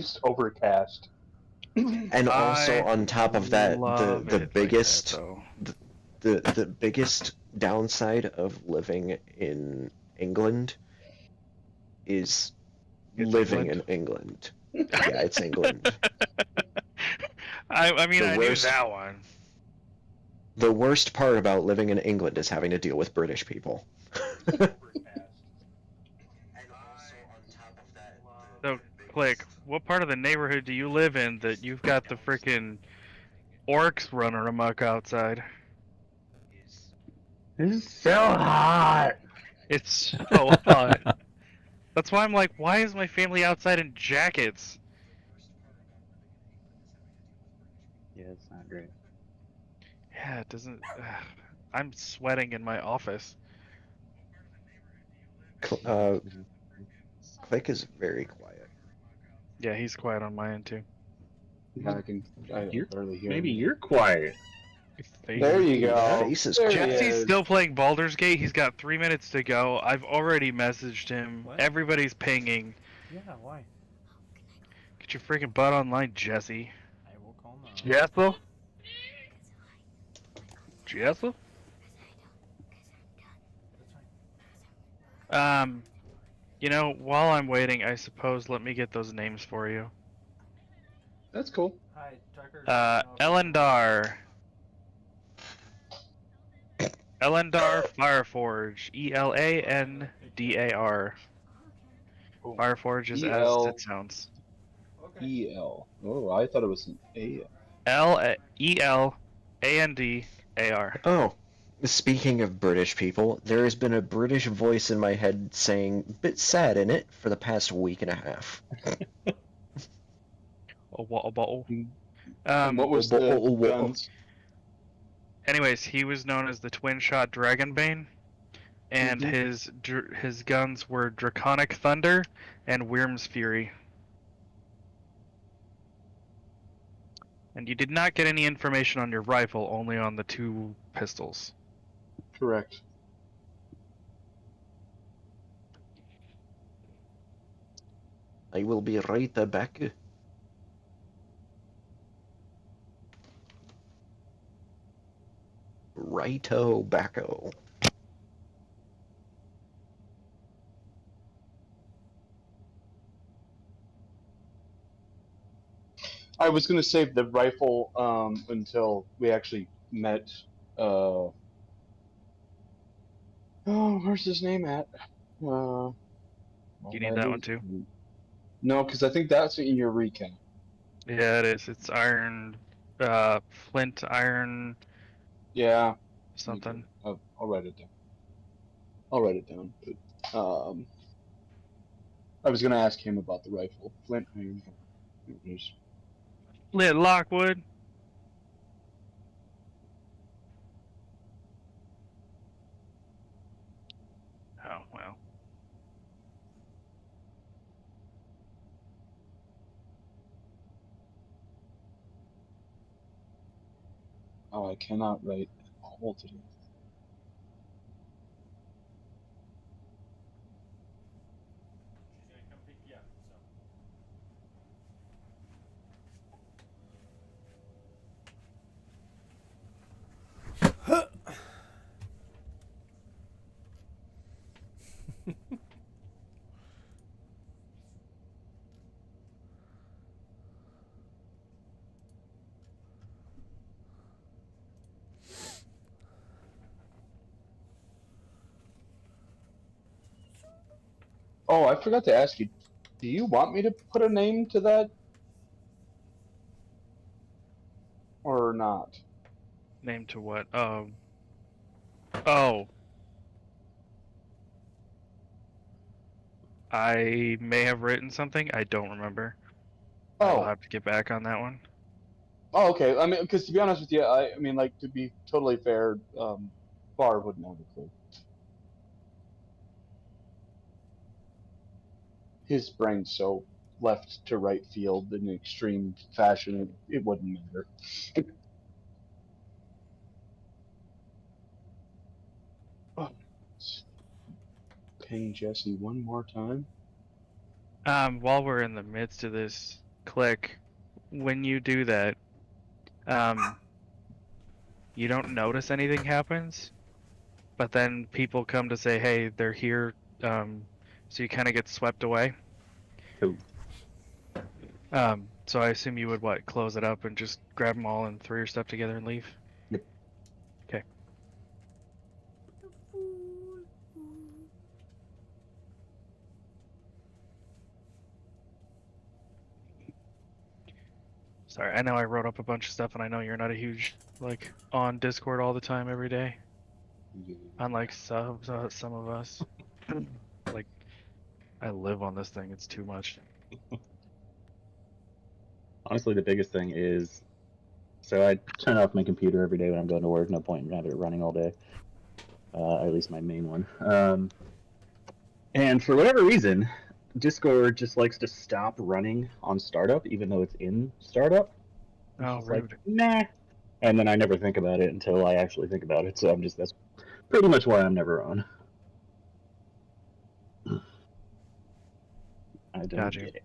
least overcast. And also on top of that, the biggest like that, the biggest downside of living in England is living in England. Yeah, it's England. I mean, I knew that one. The worst part about living in England is having to deal with British people. So, Click, what part of the neighborhood do you live in that you've got the freaking orcs running amok outside? This is so hot. It's so hot. That's why I'm like, why is my family outside in jackets? Yeah, it's not great. Yeah, it doesn't. I'm sweating in my office. Click is very quiet. Yeah, he's quiet on my end too. Yeah, I barely hear Maybe him. you're quiet. There you go. Your face is quiet. Jesse's still playing Baldur's Gate. He's got 3 minutes to go. I've already messaged him. What? Everybody's pinging. Yeah, why? Get your freaking butt online, Jesse. I will call now. Jessel? Jessel? That's fine. You know, while I'm waiting, I suppose let me get those names for you. That's cool. Hi, Tucker. Elendar. Elendar Fireforge. Elandar. Fireforge is as it sounds. Okay. E-L. Oh, I thought it was an A. Elandar. Oh, speaking of British people, there has been a British voice in my head saying "bit sad in it" for the past week and a half. What was the guns? Anyways, he was known as the Twin-Shot Dragonbane, and his guns were Draconic Thunder and Wyrm's Fury. And you did not get any information on your rifle, only on the 2 pistols. Correct. I will be right back. Righto backo. I was gonna save the rifle until we actually met. Oh, where's his name at? Do you need that one too? No, because I think that's in your recap. Yeah, it is. It's iron, flint, iron. Yeah. Something. I'll write it down. I'll write it down. But, I was gonna ask him about the rifle. Flint, iron. Flint Lockwood. Oh well. Oh, I cannot write whole today. She's gonna come pick you up, Oh, I forgot to ask you. Do you want me to put a name to that? Or not? Name to what? Oh. I may have written something. I don't remember. Oh. I'll have to get back on that one. Oh, okay. I mean, because to be honest with you, I mean, like, to be totally fair, Bar wouldn't have a clue. His brain's so left to right field in an extreme fashion, it wouldn't matter. Oh. Ping Jesse one more time. While we're in the midst of this, click, when you do that, you don't notice anything happens, but then people come to say, hey, they're here, so you kind of get swept away. Cool. So I assume you would, what, close it up and just grab them all and throw your stuff together and leave? Yep. Okay. Sorry, I know I wrote up a bunch of stuff, and I know you're not a huge, like, on Discord all the time every day. Unlike some of us. Like, I live on this thing, it's too much. Honestly, the biggest thing is, so I turn off my computer every day when I'm going to work. No point in having it running all day. At least my main one. And for whatever reason, Discord just likes to stop running on startup, even though it's in startup. It's Oh, just rude. like, nah. And then I never think about it until I actually think about it. So that's pretty much why I'm never on. I don't Gotcha. get it.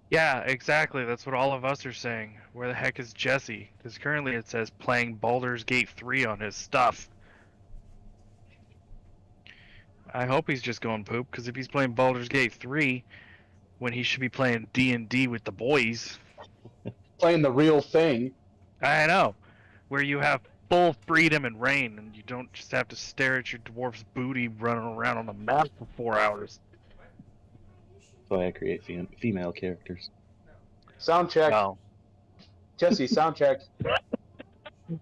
Yeah, exactly. That's what all of us are saying. Where the heck is Jesse? Because currently it says playing Baldur's Gate 3 on his stuff. I hope he's just going poop, because if he's playing Baldur's Gate 3, when he should be playing D&D with the boys, Playing the real thing. I know, where you have full freedom and reign, and you don't just have to stare at your dwarf's booty running around on the map for 4 hours. That's why I create female characters. Sound check. No. Jesse, sound check.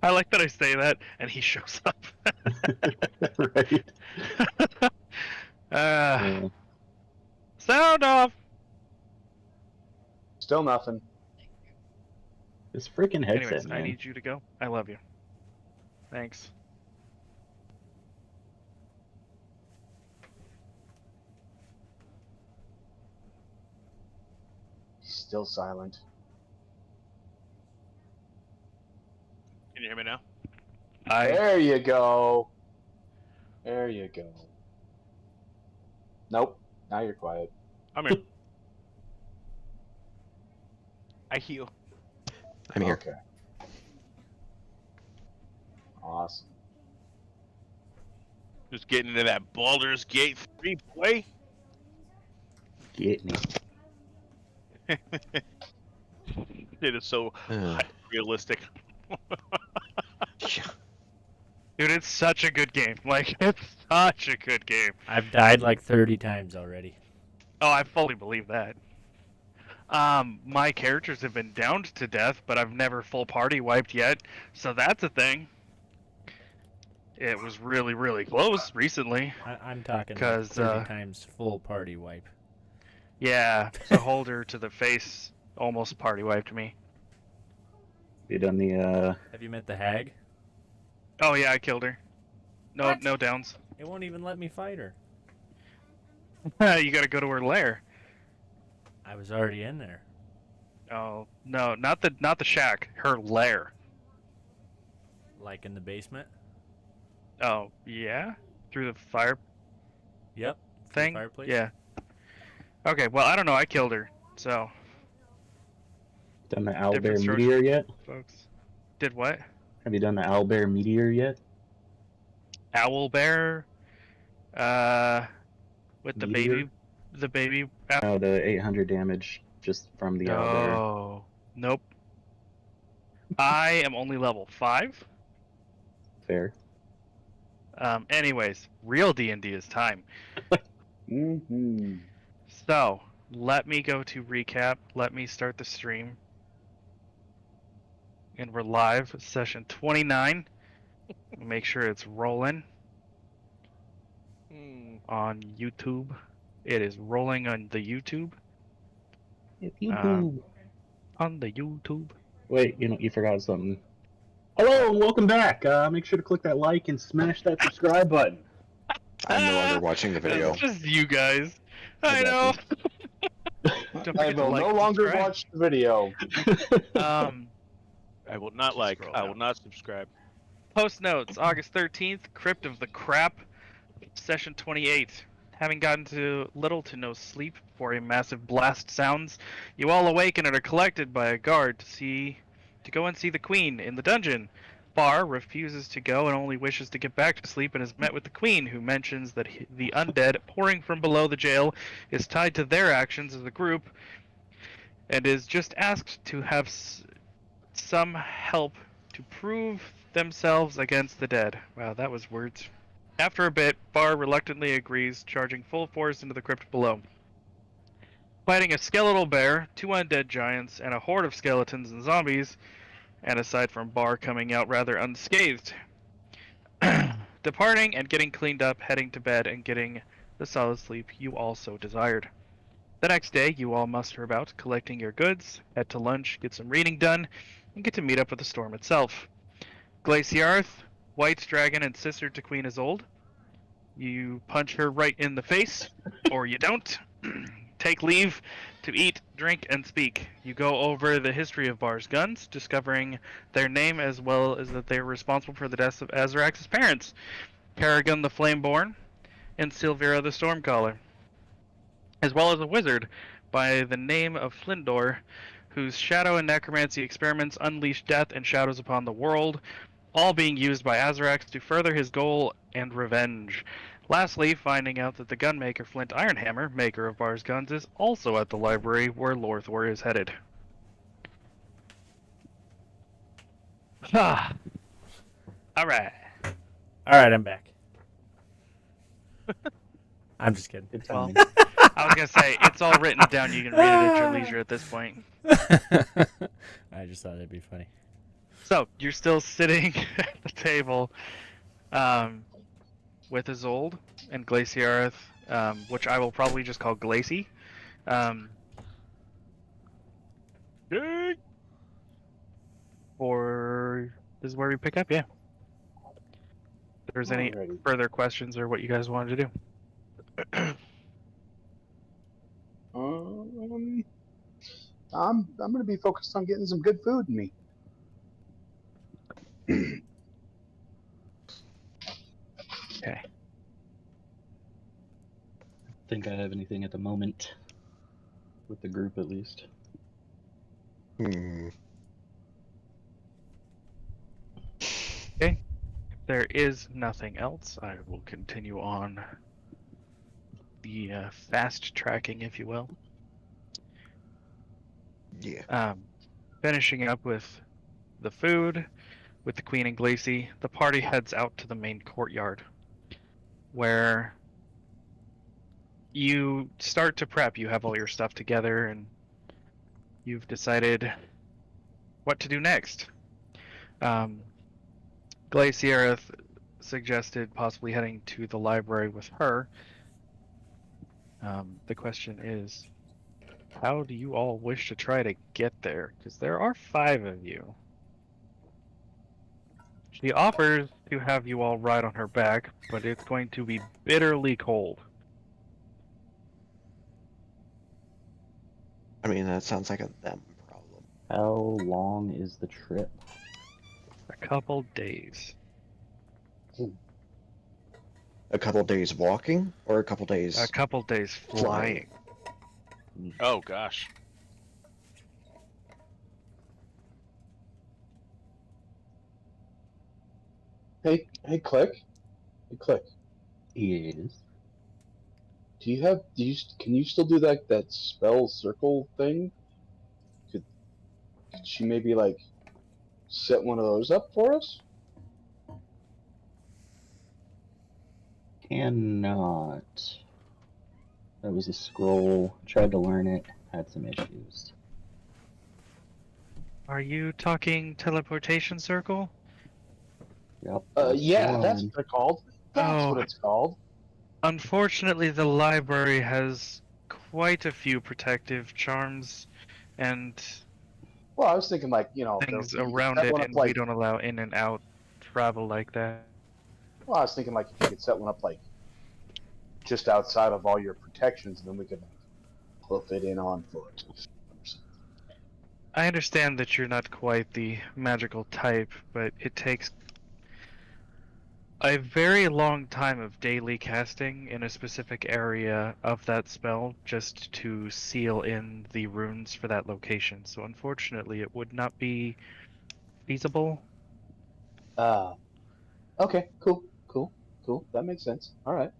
I like that I say that, and he shows up. Right. Sound off! Still nothing. This freaking headset, Anyways, man. I need you to go. I love you. Thanks. He's still silent. Can you hear me now? There you go. There you go. Nope. Now you're quiet. I'm here. I heal. I'm here. Okay. Awesome. Just getting into that Baldur's Gate 3 play. Get me. It is so realistic. Dude, it's such a good game. Like, it's such a good game. I've died like 30 times already. Oh, I fully believe that. My characters have been downed to death, but I've never full party wiped yet, so that's a thing. It was really, really close recently. I'm talking like 'Cause, 30 times full party wipe. Yeah, the holder to the face almost party wiped me. You done the Have you met the hag? Oh yeah, I killed her. No, What? no downs. It won't even let me fight her. You gotta go to her lair. I was already in there. Oh no, not the shack. Her lair. Like in the basement? Oh yeah, through the fire Yep. thing. Fireplace? Yeah. Okay, well I don't know. I killed her. So, done the owlbear Different source. meteor yet? folks, did what? Have you done the owlbear meteor yet? Owl bear. With the Meteor? baby. No, the 800 damage just from the owlbear. No. Nope. I am only level 5. Fair. Anyways, real D&D is time. Mm-hmm. So, let me go to recap. Let me start the stream. And we're live, session 29. Make sure it's rolling on YouTube. It is rolling on the YouTube. If you On the YouTube. Wait, you forgot something. Hello and welcome back. Make sure to click that like and smash that subscribe button. I'm no longer watching the video. It's just you guys. I I know. got Don't I forget to will like no and longer subscribe. watch the video. I will not Just like. scroll I down. will not subscribe. Post notes, August 13th, Crypt of the Crap, session 28. Having gotten to little to no sleep before a massive blast sounds, you all awaken and are collected by a guard to go and see the Queen in the dungeon. Bar refuses to go and only wishes to get back to sleep and is met with the Queen, who mentions that the undead pouring from below the jail is tied to their actions as a group and is just asked to have some help to prove themselves against the dead. Wow, that was words. After a bit, Bar reluctantly agrees, charging full force into the crypt below. Fighting a skeletal bear, 2 undead giants, and a horde of skeletons and zombies, and aside from Bar coming out rather unscathed. Departing and getting cleaned up, heading to bed, and getting the solid sleep you all so desired. The next day, you all muster about, collecting your goods, head to lunch, get some reading done, and get to meet up with the storm itself. Glaciarth, White Dragon, and sister to Queen Isolde. You punch her right in the face, or you don't. Take leave to eat, drink, and speak. You go over the history of Bar's guns, discovering their name as well as that they are responsible for the deaths of Azarax's parents, Paragon the Flameborn, and Silvira the Stormcaller, as well as a wizard by the name of Flindor, whose shadow and necromancy experiments unleash death and shadows upon the world, all being used by Azarax to further his goal and revenge. Lastly, finding out that the gunmaker Flint Ironhammer, maker of Bar's guns, is also at the library where Lorthor is headed. Ah. Alright. All right, I'm back. I'm just kidding. Good Well, timing. I was gonna say, it's all written down, you can read it at your leisure at this point. I just thought it'd be funny. So, you're still sitting at the table with Isolde and Glaciarth, which I will probably just call Glacy. Or this is where we pick up, yeah. If there's any Alrighty. further questions or what you guys wanted to do. I'm gonna be focused on getting some good food in me. Okay. Think I have anything at the moment with the group, at least. Hmm. If there is nothing else, I will continue on the fast tracking, if you will. Yeah. Finishing up with the food, with the Queen and Glacy, the party heads out to the main courtyard, where you start to prep. You have all your stuff together, and you've decided what to do next. Glaciareth suggested possibly heading to the library with her. The question is, how do you all wish to try to get there? Because there are 5 of you. She offers to have you all ride on her back, but it's going to be bitterly cold. I mean, that sounds like a them problem. How long is the trip? A couple days. A couple days walking, or a couple days A couple days flying. Oh gosh. Hey, Click. Hey, Click. Yes. Can you still do that spell circle thing? Could she maybe like set one of those up for us? Cannot. That was a scroll. Tried to learn it. Had some issues. Are you talking teleportation circle? Yep. Yeah, Go that's on. what they're called. That's Oh. what it's called. Unfortunately, the library has quite a few protective charms and Well, I was thinking like, things you around set it, one up and like, we don't allow in and out travel like that. well, I was thinking like if you could set one up like just outside of all your protections, and then we could hoof it in on foot. I understand that you're not quite the magical type, but it takes a very long time of daily casting in a specific area of that spell just to seal in the runes for that location. So unfortunately, it would not be feasible. Okay, cool. That makes sense. All right.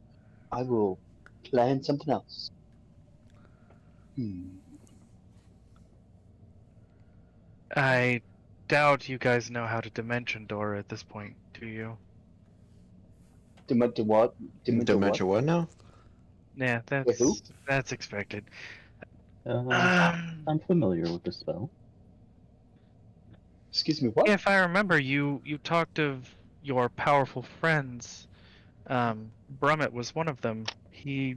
I will plan something else. I doubt you guys know how to dimension door at this point, do you? Dementia what? Dementia what now? Yeah, Wait, who? that's expected. I'm familiar with the spell. Excuse me, what? If I remember, you talked of your powerful friends. Brummett was one of them. He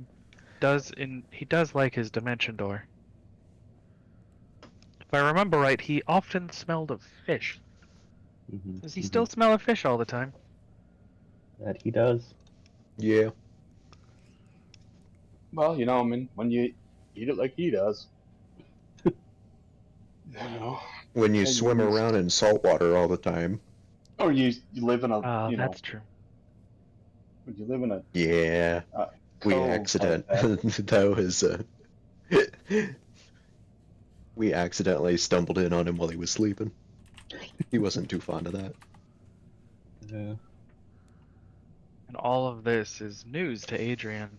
does like his dimension door. If I remember right, he often smelled of fish. Does he still smell of fish all the time? That he does. Yeah. Well, you know, I mean, when you eat it like he does. You know. When you And swim you- around in salt water all the time. Or you live in a, you know, That's true. when you live in a Yeah. We cove accident. like that. That was we accidentally stumbled in on him while he was sleeping. He wasn't too fond of that. Yeah. And all of this is news to Adrian,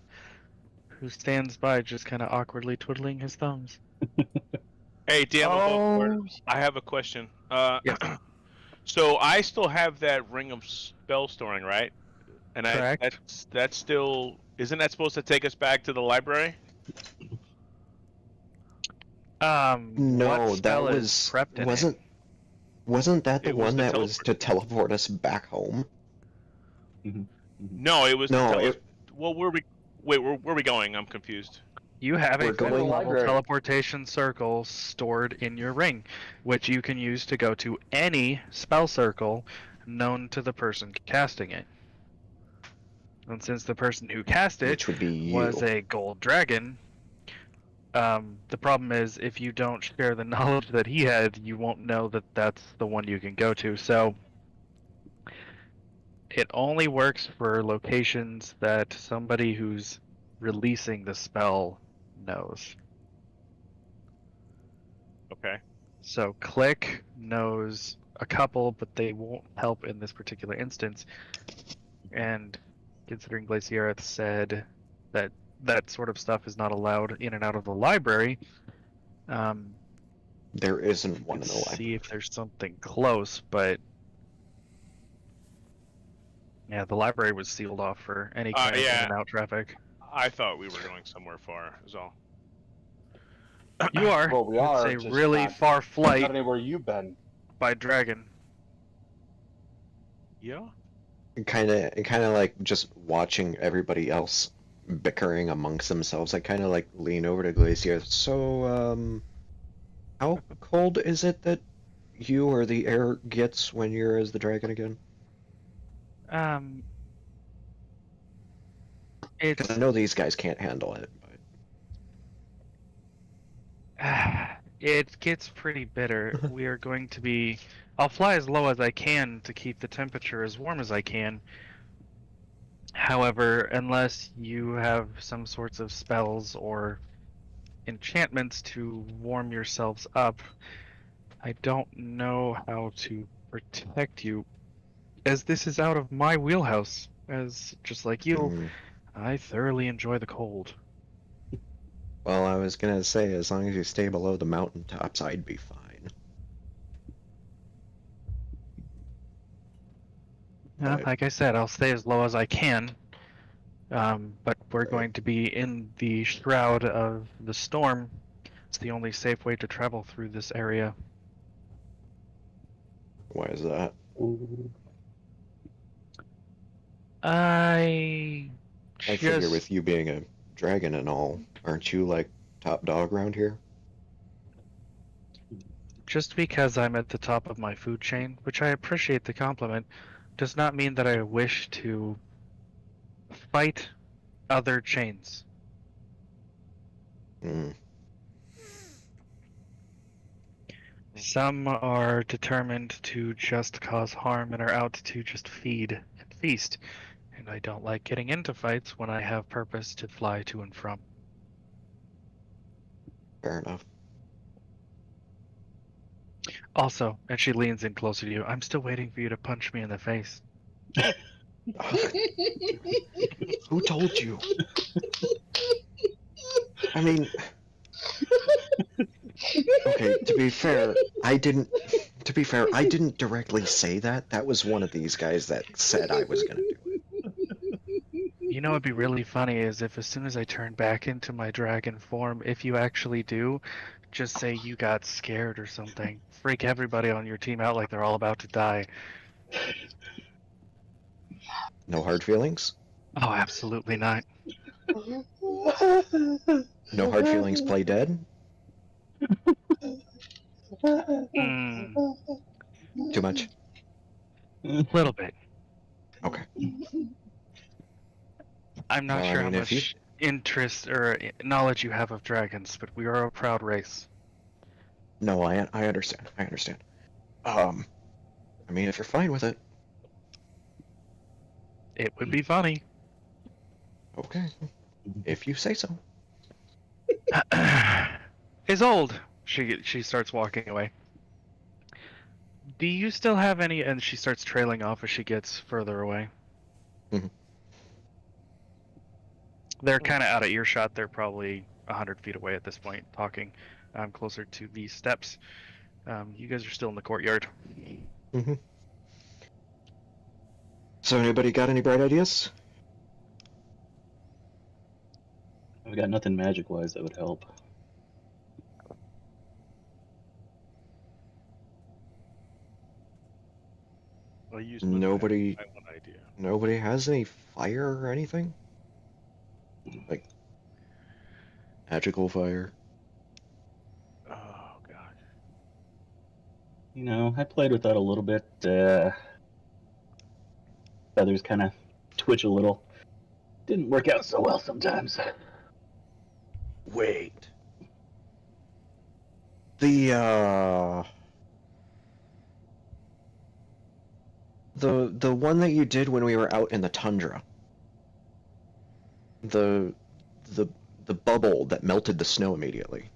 who stands by just kind of awkwardly twiddling his thumbs. Hey, DM, I have a question. Yes. So I still have that ring of spell storing, right? And Correct. that's still, isn't that supposed to take us back to the library? No, what that spell is was prepped in it? wasn't that the It was one the that was to teleport us back home? No, it was. No, to tell us, it- well, where are we going? I'm confused. You have We're a going- fifth level library. teleportation circle stored in your ring, which you can use to go to any spell circle known to the person casting it. And since the person who cast it Which would be you. was a gold dragon, the problem is if you don't share the knowledge that he had, you won't know that that's the one you can go to. So it only works for locations that somebody who's releasing the spell knows. Okay. So Click knows a couple, but they won't help in this particular instance. And considering Glacier said that that sort of stuff is not allowed in and out of the library, There isn't one in the see library. if there's something close, but yeah, the library was sealed off for any kind of in yeah. and out traffic. I thought we were going somewhere far. Is all. You are. Well, we are. It's a just really not- far Not flight anywhere you've been. by dragon. Yeah. Kind of like just watching everybody else bickering amongst themselves. I kind of like lean over to Glacier. So, how cold is it that you or the air gets when you're as the dragon again? It's Because I know these guys can't handle it. But... it gets pretty bitter. We are going to be. I'll fly as low as I can to keep the temperature as warm as I can. However, unless you have some sorts of spells or enchantments to warm yourselves up, I don't know how to protect you, as this is out of my wheelhouse. As just like you, Mm. I thoroughly enjoy the cold. Well, I was gonna say, as long as you stay below the mountaintops, I'd be fine. Right. Like I said, I'll stay as low as I can. But we're going to be in the shroud of the storm. It's the only safe way to travel through this area. Why is that? I figure with you being a dragon and all, aren't you like top dog around here? Just because I'm at the top of my food chain, which I appreciate the compliment, does not mean that I wish to fight other chains. Mm. Some are determined to just cause harm and are out to just feed and feast. And I don't like getting into fights when I have purpose to fly to and from. Fair enough. Also, and she leans in closer to you, I'm still waiting for you to punch me in the face. Who told you? I mean, okay, to be fair, I didn't directly say that. That was one of these guys that said I was gonna do it. You know what'd be really funny is if as soon as I turn back into my dragon form, if you actually do, just say you got scared or something. Freak everybody on your team out like they're all about to die. No hard feelings? Oh, absolutely not. No hard feelings play dead? Mm, Too much? little bit. Okay. I'm not Well, I sure mean, how if you- much interest or knowledge you have of dragons, but we are a proud race. No, I understand. I understand. I mean, if you're fine with it, It would be funny. okay. If you say so. Is old. She starts walking away. Do you still have any? And she starts trailing off as she gets further away. Mhm. They're kind of out of earshot. They're probably 100 feet away at this point, talking. I'm closer to the steps. You guys are still in the courtyard. Mm-hmm. So, anybody got any bright ideas? I've got nothing magic-wise that would help. Well, you Nobody- my one idea. Nobody has any fire or anything? Like magical fire? Oh god. You know, I played with that a little bit. Feathers kind of twitch a little. Didn't work out so well sometimes. Wait. The one that you did when we were out in the tundra. The the bubble that melted the snow immediately.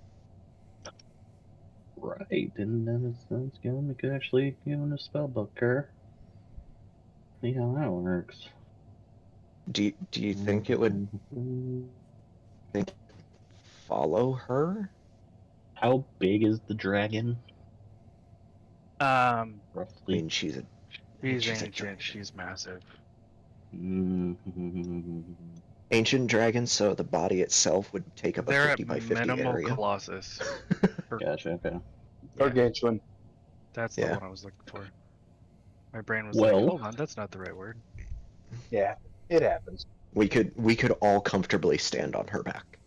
Right, and then it's good. We could actually give him a spell booker. See how that works. Do you think it would follow her? How big is the dragon? Um, I Roughly. mean, she's she's a ancient. dragon. She's massive. Ancient dragon, so the body itself would take up a They're 50 at by 50 minimal area. colossus. Gotcha, okay. Gargantuan. That's the Yeah. one I was looking for. My brain was Well- like, hold on, that's not the right word. Yeah, it happens. We could all comfortably stand on her back.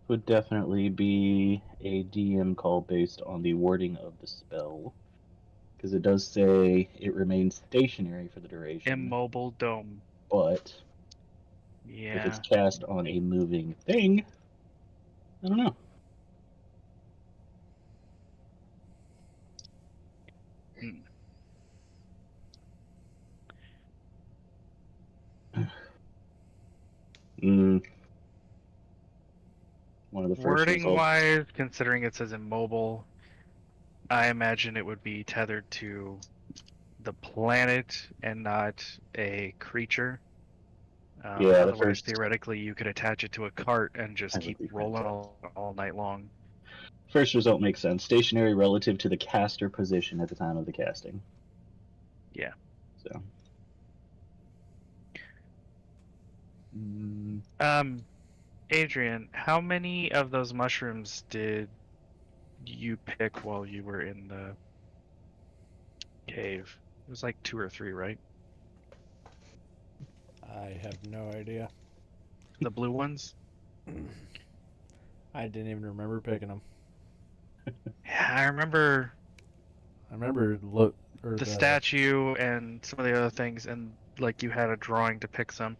Would definitely be a DM call based on the wording of the spell. Because it does say it remains stationary for the duration. Immobile dome. But if Yeah. it's cast on a moving thing, I don't know. One of the first Wording results. wise, considering it says immobile, I imagine it would be tethered to the planet and not a creature. Yeah, the otherwise, first- theoretically, you could attach it to a cart and just That would keep be rolling all night long. First result makes sense. Stationary relative to the caster position at the time of the casting. Yeah. So. Adrian, how many of those mushrooms did you pick while you were in the cave? It was like 2 or 3, right? I have no idea. The blue ones? I didn't even remember picking them. Yeah, I remember I remember the statue and some of the other things, and like you had a drawing to pick some.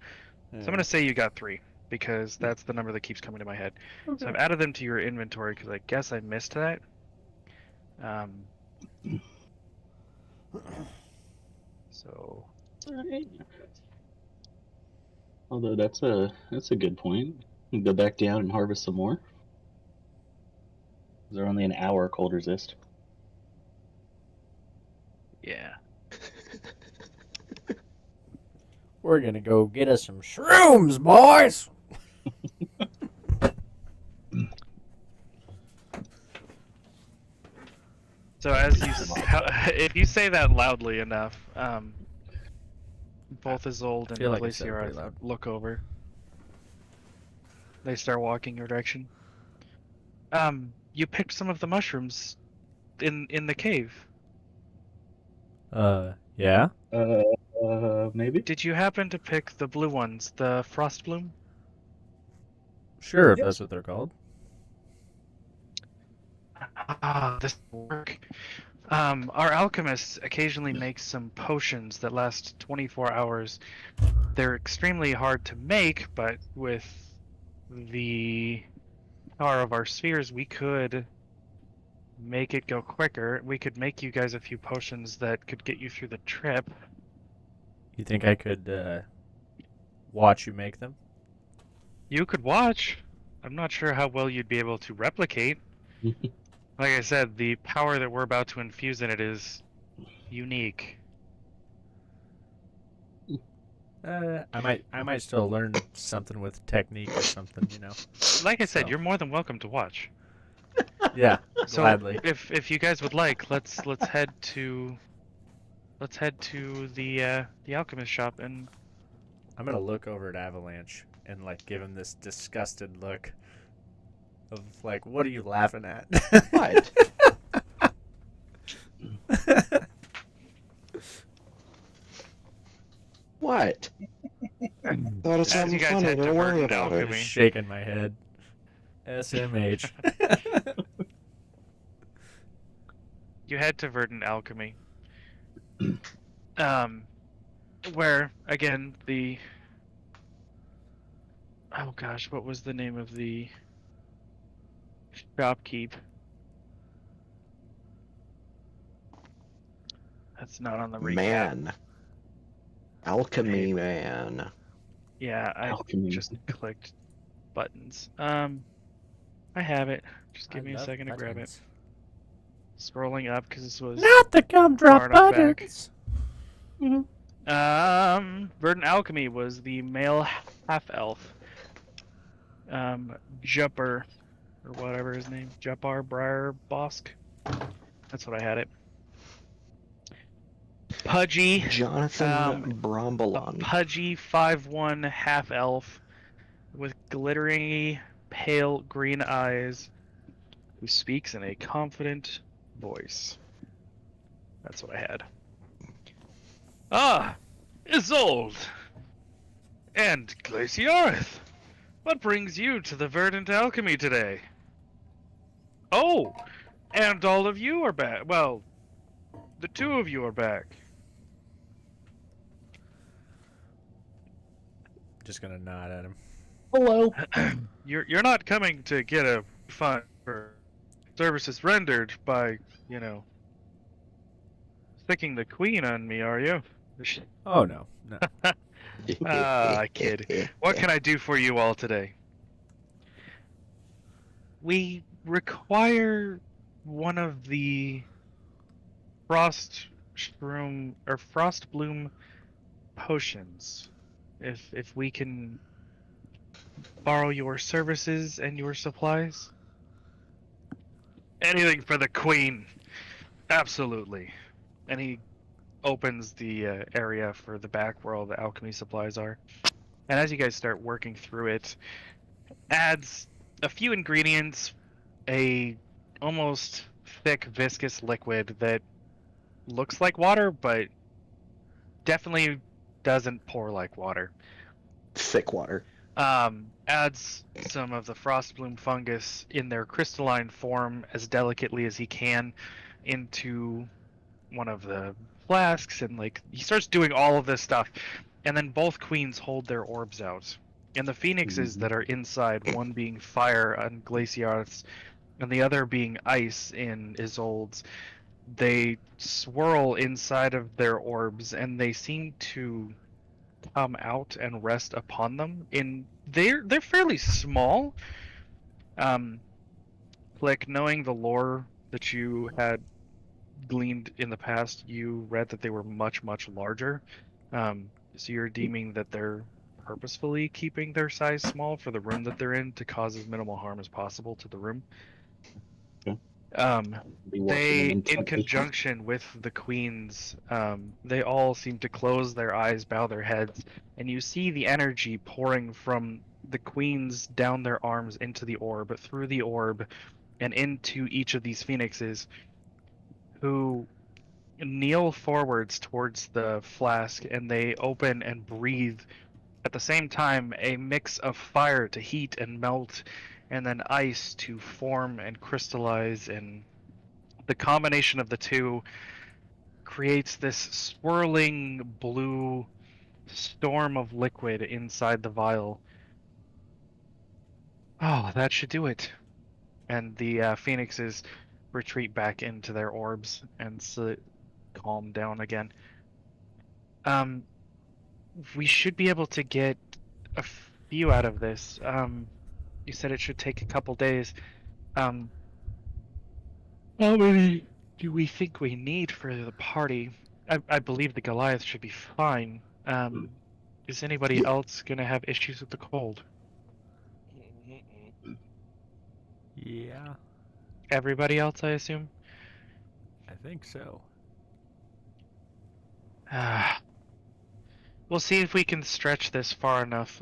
So I'm gonna say you got 3 because that's the number that keeps coming to my head. So I've added them to your inventory because I guess I missed that. So Alright. Although that's a good point. We can go back down and harvest some more. They're only an hour cold resist. yeah. We're gonna go get us some shrooms, boys. So as you, if you say that loudly enough, both Isolde and feel like I said it Glacier pretty loud. look over. They start walking your direction. You picked some of the mushrooms in the cave. Yeah. Maybe. Did you happen to pick the blue ones, the frost bloom? Sure, if that's what they're called. Ah, this will work. Our alchemists occasionally make some potions that last 24 hours. They're extremely hard to make, but with the power of our spheres, we could make it go quicker. We could make you guys a few potions that could get you through the trip. You think I could watch you make them? You could watch. I'm not sure how well you'd be able to replicate. Like I said, the power that we're about to infuse in it is unique. I might still learn something with technique or something, you know. Like I said, So. you're more than welcome to watch. Yeah, So gladly. if you guys would like, let's head to the alchemist shop and I'm gonna look over at Avalanche and like give him this disgusted look of like, what are you laughing at? What? What? Thought it's as something you guys funny. head to Don't worry Verdant about it. Alchemy. Shaking my head. SMH. You head to Verdant Alchemy. Where again the oh gosh, what was the name of the shopkeep? That's not on the recap. Man. Alchemy Hey. man. Yeah, I Alchemy. just clicked buttons. I have it. Just give me a second to grab it. Scrolling up because this was Not the gumdrop far enough back. buttons. Verdant Alchemy was the male half-elf. Jupper, or whatever his name, Jupar Briar Bosk. That's what I had it. Pudgy, Jonathan Brombalon. pudgy 5'1" half-elf with glittering pale green eyes who speaks in a confident voice. That's what I had. Ah, Isolde! And Glaciarth! What brings you to the Verdant Alchemy today? Oh! And all of you are back. Well, the 2 of you are back. Just gonna nod at him. Hello. You're not coming to get a fund for services rendered by, you know, sticking the queen on me, are you? Oh no, no. Ah, kid. What can I do for you all today? We require one of the frost bloom potions. If we can borrow your services and your supplies. Anything for the queen. Absolutely. And he opens the area for the back where all the alchemy supplies are. And as you guys start working through it, adds a few ingredients, a almost thick viscous liquid that looks like water, but definitely doesn't pour like water. Thick water. Adds some of the frostbloom fungus in their crystalline form as delicately as he can into one of the flasks, and like he starts doing all of this stuff, and then both queens hold their orbs out, and the phoenixes that are inside, one being fire on Glaciaris, and the other being ice in Isolde's, they swirl inside of their orbs, and they seem to come out and rest upon them. They're fairly small. Like, knowing the lore that you had gleaned in the past, you read that they were much, much larger. So you're deeming that they're purposefully keeping their size small for the room that they're in to cause as minimal harm as possible to the room. Okay. Be watching They, them in intently. conjunction with the queens, they all seem to close their eyes, bow their heads, and you see the energy pouring from the queens down their arms into the orb, through the orb, and into each of these phoenixes, who kneel forwards towards the flask, and they open and breathe at the same time a mix of fire to heat and melt, and then ice to form and crystallize, and the combination of the two creates this swirling blue storm of liquid inside the vial. Oh, that should do it. And the phoenixes retreat back into their orbs and calm down again. We should be able to get a few out of this. You said it should take a couple days. How many do we think we need for the party? I believe the Goliath should be fine. Is anybody else gonna have issues with the cold? Yeah, Everybody else, I assume? I think so. We'll see if we can stretch this far enough.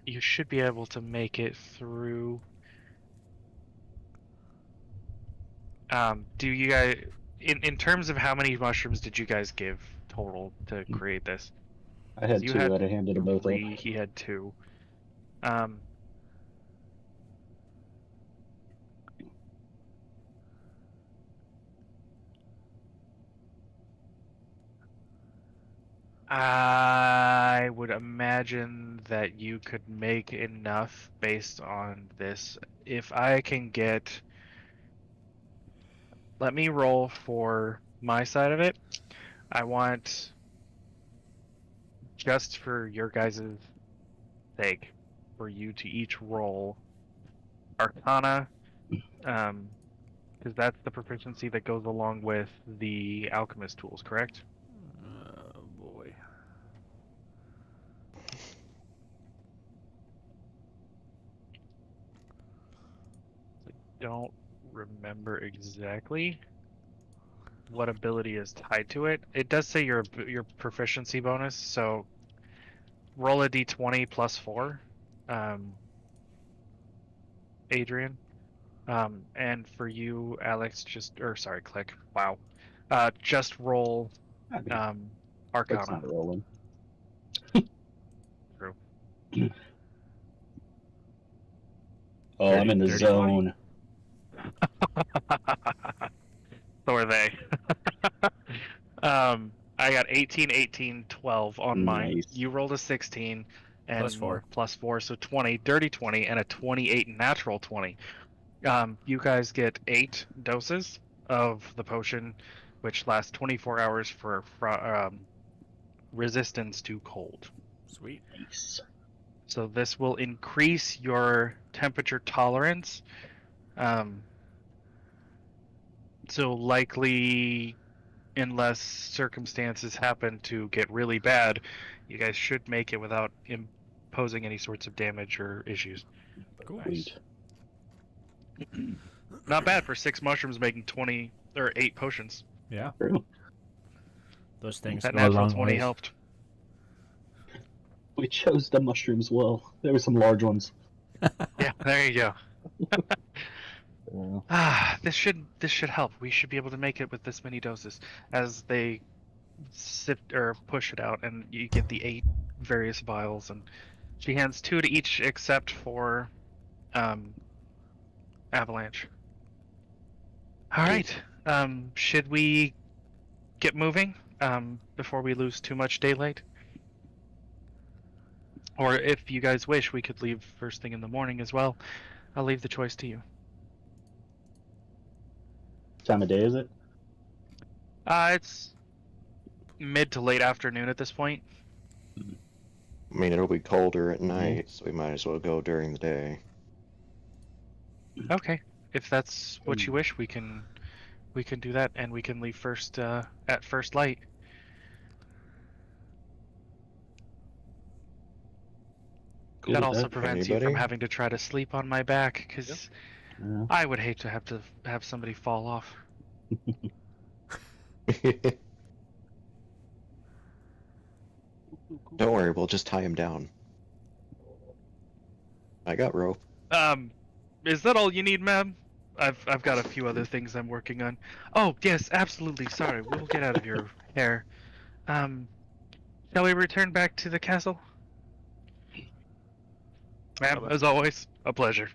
You should be able to make it through. Do you guys, in terms of how many mushrooms did you guys give total to create this? I had You two. had I'd have handed them both up. 3, he had 2. I would imagine that you could make enough based on this. If I can get... Let me roll for my side of it. I want, just for your guys' sake, for you to each roll Arcana, because that's the proficiency that goes along with the Alchemist tools, correct? Oh boy. I don't remember exactly what ability is tied to it. It does say your proficiency bonus, so roll a d20 plus 4, Adrian. And for you, Alex, Click. Wow. Just roll That's Arcana. not rolling. True. Oh, I'm in the Dirty zone. So are they. I got 18, 18, 12 on mine. Nice. You rolled a 16 and Plus 4. plus 4, so 20, dirty 20, and a 28 natural 20. You guys get 8 doses of the potion, which lasts 24 hours for resistance to cold. Sweet. Nice. So this will increase your temperature tolerance. So likely, unless circumstances happen to get really bad, you guys should make it without imposing any sorts of damage or issues. Cool. Sweet. Not bad for 6 mushrooms making 20 or 8 potions. Yeah. True. Those things That go a natural long 20 ways. helped. We chose the mushrooms well. There were some large ones. Yeah, there you go. Yeah. This should help. We should be able to make it with this many doses as they sift or push it out, and you get the 8 various vials. And she hands 2 to each except for Avalanche. All right. Should we get moving before we lose too much daylight? Or if you guys wish, we could leave first thing in the morning as well. I'll leave the choice to you. Time of day is it? It's mid to late afternoon at this point. I mean, it'll be colder at night, so we might as well go during the day. Okay, if that's what you wish, we can do that, and we can leave first at first light. Cool That with also that. prevents you from Anybody? having to try to sleep on my back, because Yeah. I would hate to have somebody fall off. Don't worry, we'll just tie him down. I got rope. Is that all you need, ma'am? I've got a few other things I'm working on. Oh, yes, absolutely. Sorry, we'll get out of your hair. Shall we return back to the castle? Ma'am, as always, a pleasure.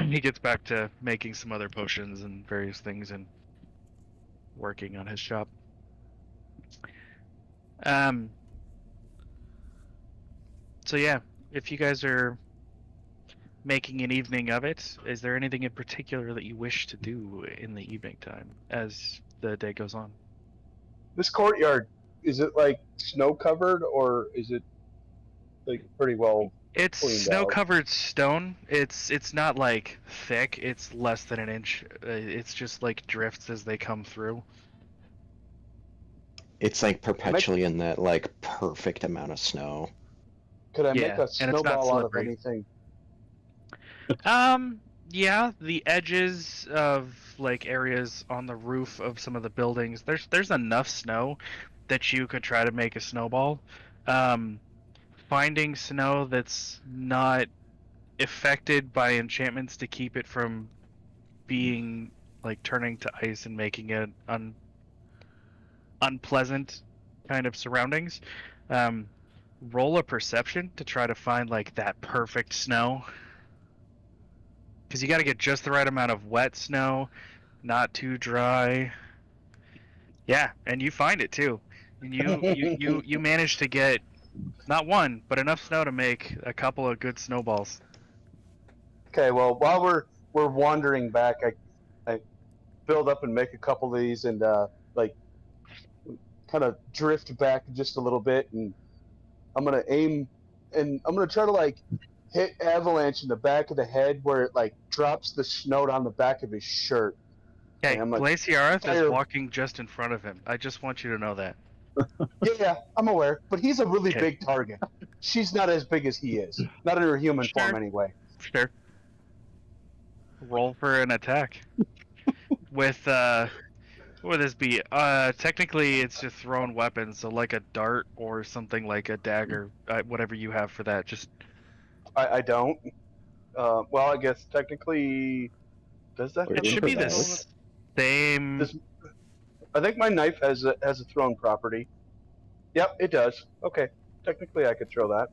He gets back to making some other potions and various things and working on his shop. So yeah, if you guys are making an evening of it, is there anything in particular that you wish to do in the evening time as the day goes on? This courtyard, is it like snow covered or is it like pretty well? It's Cleaned snow-covered stone. It's not like thick. It's less than an inch. It's just like drifts as they come through. It's like perpetually in that like perfect amount of snow. Could I Yeah, make a and it's not snowball out of slippery. anything? Yeah, the edges of like areas on the roof of some of the buildings. There's enough snow that you could try to make a snowball. Finding snow that's not affected by enchantments to keep it from being like turning to ice and making it unpleasant kind of surroundings. Roll a perception to try to find like that perfect snow, because you got to get just the right amount of wet snow, not too dry. Yeah, and you find it too, and you manage to get not one but enough snow to make a couple of good snowballs. Okay, well, while we're wandering back, I build up and make a couple of these and like kind of drift back just a little bit, and I'm gonna aim and I'm gonna try to like hit Avalanche in the back of the head where it like drops the snow down the back of his shirt. Okay, I'm like, Glaciareth is fire- walking just in front of him. I just want you to know that. Yeah, I'm aware, but he's a really Okay. big target. She's not as big as he is, not in her human Sure. form anyway. Sure. Roll for an attack. With what would this be? Technically it's just thrown weapons, so like a dart or something like a dagger, whatever you have for that. Just I don't. Well, I guess technically, does that? Or it should be the improvise. same. Does- I think my knife has a thrown property. Yep, it does. Okay, technically I could throw that.